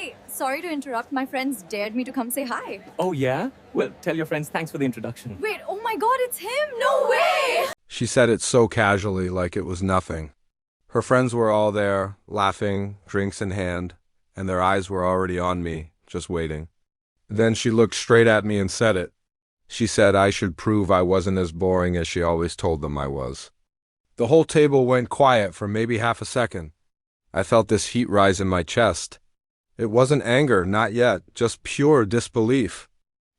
Hey, sorry to interrupt. My friends dared me to come say hi. Oh, yeah? Well, tell your friends thanks for the introduction. Wait, oh my god, it's him! No way! She said it so casually, like it was nothing. Her friends were all there, laughing, drinks in hand, and their eyes were already on me, just waiting. Then she looked straight at me and said it. She said I should prove I wasn't as boring as she always told them I was. The whole table went quiet for maybe half a second. I felt this heat rise in my chest. It wasn't anger, not yet, just pure disbelief.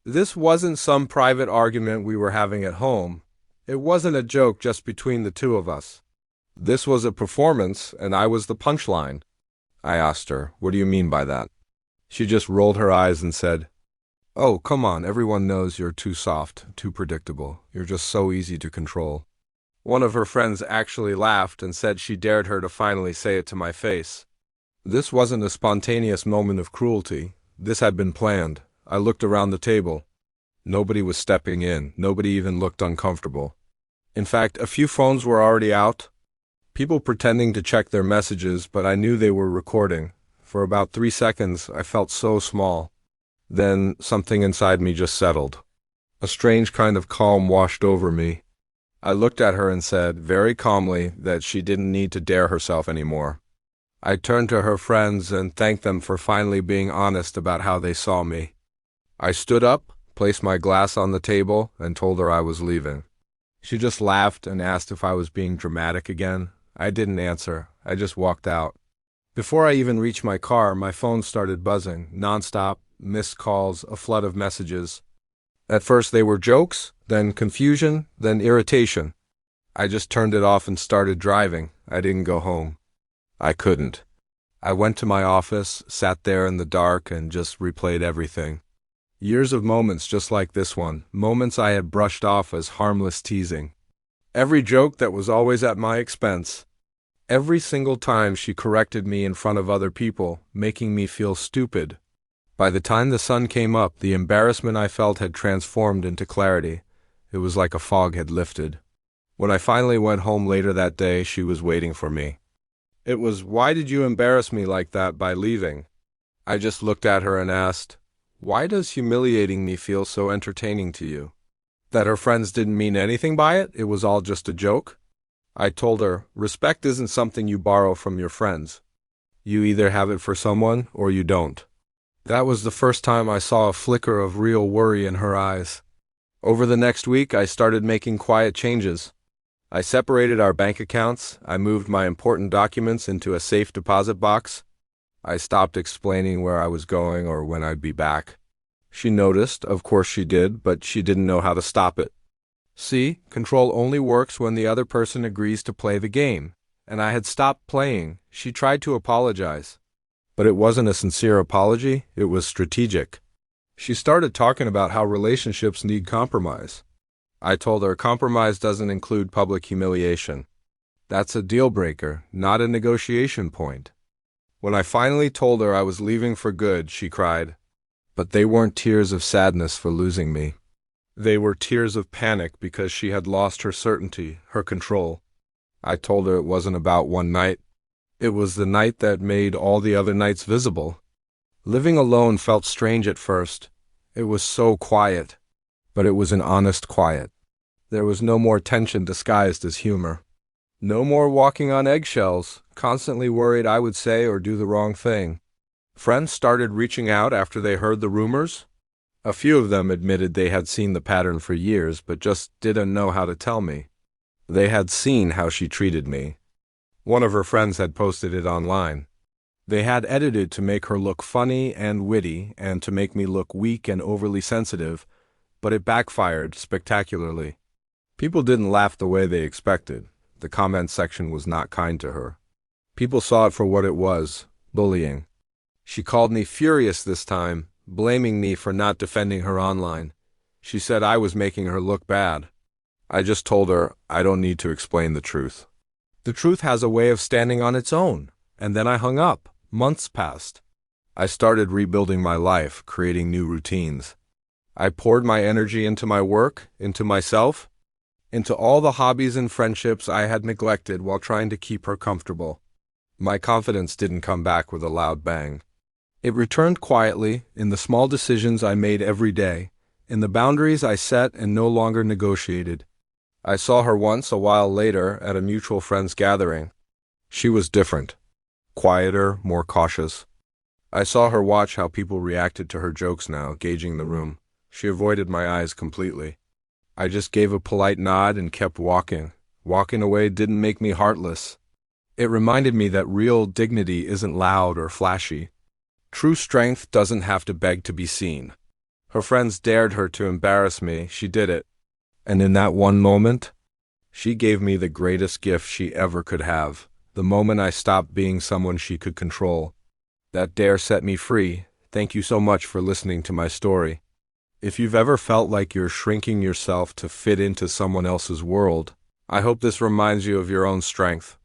This wasn't some private argument we were having at home. It wasn't a joke just between the two of us. This was a performance, and I was the punchline. I asked her, "What do you mean by that?" She just rolled her eyes and said, "Oh, come on, everyone knows you're too soft, too predictable. You're just so easy to control." One of her friends actually laughed and said she dared her to finally say it to my face. This wasn't a spontaneous moment of cruelty. This had been planned. I looked around the table. Nobody was stepping in. Nobody even looked uncomfortable. In fact, a few phones were already out. People pretending to check their messages, but I knew they were recording. For about 3 seconds, I felt so small. Then something inside me just settled. A strange kind of calm washed over me. I looked at her and said, very calmly, that she didn't need to dare herself anymore. I turned to her friends and thanked them for finally being honest about how they saw me. I stood up, placed my glass on the table, and told her I was leaving. She just laughed and asked if I was being dramatic again. I didn't answer. I just walked out. Before I even reached my car, my phone started buzzing, nonstop, missed calls, a flood of messages. At first they were jokes, then confusion, then irritation. I just turned it off and started driving. I didn't go home. I couldn't. I went to my office, sat there in the dark, and just replayed everything. Years of moments just like this one, moments I had brushed off as harmless teasing. Every joke that was always at my expense. Every single time she corrected me in front of other people, making me feel stupid. By the time the sun came up, the embarrassment I felt had transformed into clarity. It was like a fog had lifted. When I finally went home later that day, she was waiting for me. It was, "Why did you embarrass me like that by leaving?" I just looked at her and asked, "Why does humiliating me feel so entertaining to you?" That her friends didn't mean anything by it? It was all just a joke? I told her, respect isn't something you borrow from your friends. You either have it for someone or you don't. That was the first time I saw a flicker of real worry in her eyes. Over the next week, I started making quiet changes. I separated our bank accounts. I moved my important documents into a safe deposit box. I stopped explaining where I was going or when I'd be back. She noticed, of course she did, but she didn't know how to stop it. See, control only works when the other person agrees to play the game. And I had stopped playing. She tried to apologize. But it wasn't a sincere apology, it was strategic. She started talking about how relationships need compromise. I told her compromise doesn't include public humiliation. That's a deal breaker, not a negotiation point. When I finally told her I was leaving for good, she cried. But they weren't tears of sadness for losing me. They were tears of panic because she had lost her certainty, her control. I told her it wasn't about one night. It was the night that made all the other nights visible. Living alone felt strange at first. It was so quiet. But it was an honest quiet. There was no more tension disguised as humor. No more walking on eggshells, constantly worried I would say or do the wrong thing. Friends started reaching out after they heard the rumors. A few of them admitted they had seen the pattern for years but just didn't know how to tell me. They had seen how she treated me. One of her friends had posted it online. They had edited to make her look funny and witty and to make me look weak and overly sensitive, but it backfired spectacularly. People didn't laugh the way they expected. The comment section was not kind to her. People saw it for what it was, bullying. She called me furious this time, blaming me for not defending her online. She said I was making her look bad. I just told her I don't need to explain the truth. The truth has a way of standing on its own. And then I hung up. Months passed. I started rebuilding my life, creating new routines. I poured my energy into my work, into myself, into all the hobbies and friendships I had neglected while trying to keep her comfortable. My confidence didn't come back with a loud bang. It returned quietly, in the small decisions I made every day, in the boundaries I set and no longer negotiated. I saw her once a while later at a mutual friend's gathering. She was different. Quieter, more cautious. I saw her watch how people reacted to her jokes now, gauging the room. She avoided my eyes completely. I just gave a polite nod and kept walking. Walking away didn't make me heartless. It reminded me that real dignity isn't loud or flashy. True strength doesn't have to beg to be seen. Her friends dared her to embarrass me. She did it. And in that one moment, she gave me the greatest gift she ever could have. The moment I stopped being someone she could control. That dare set me free. Thank you so much for listening to my story. If you've ever felt like you're shrinking yourself to fit into someone else's world, I hope this reminds you of your own strength.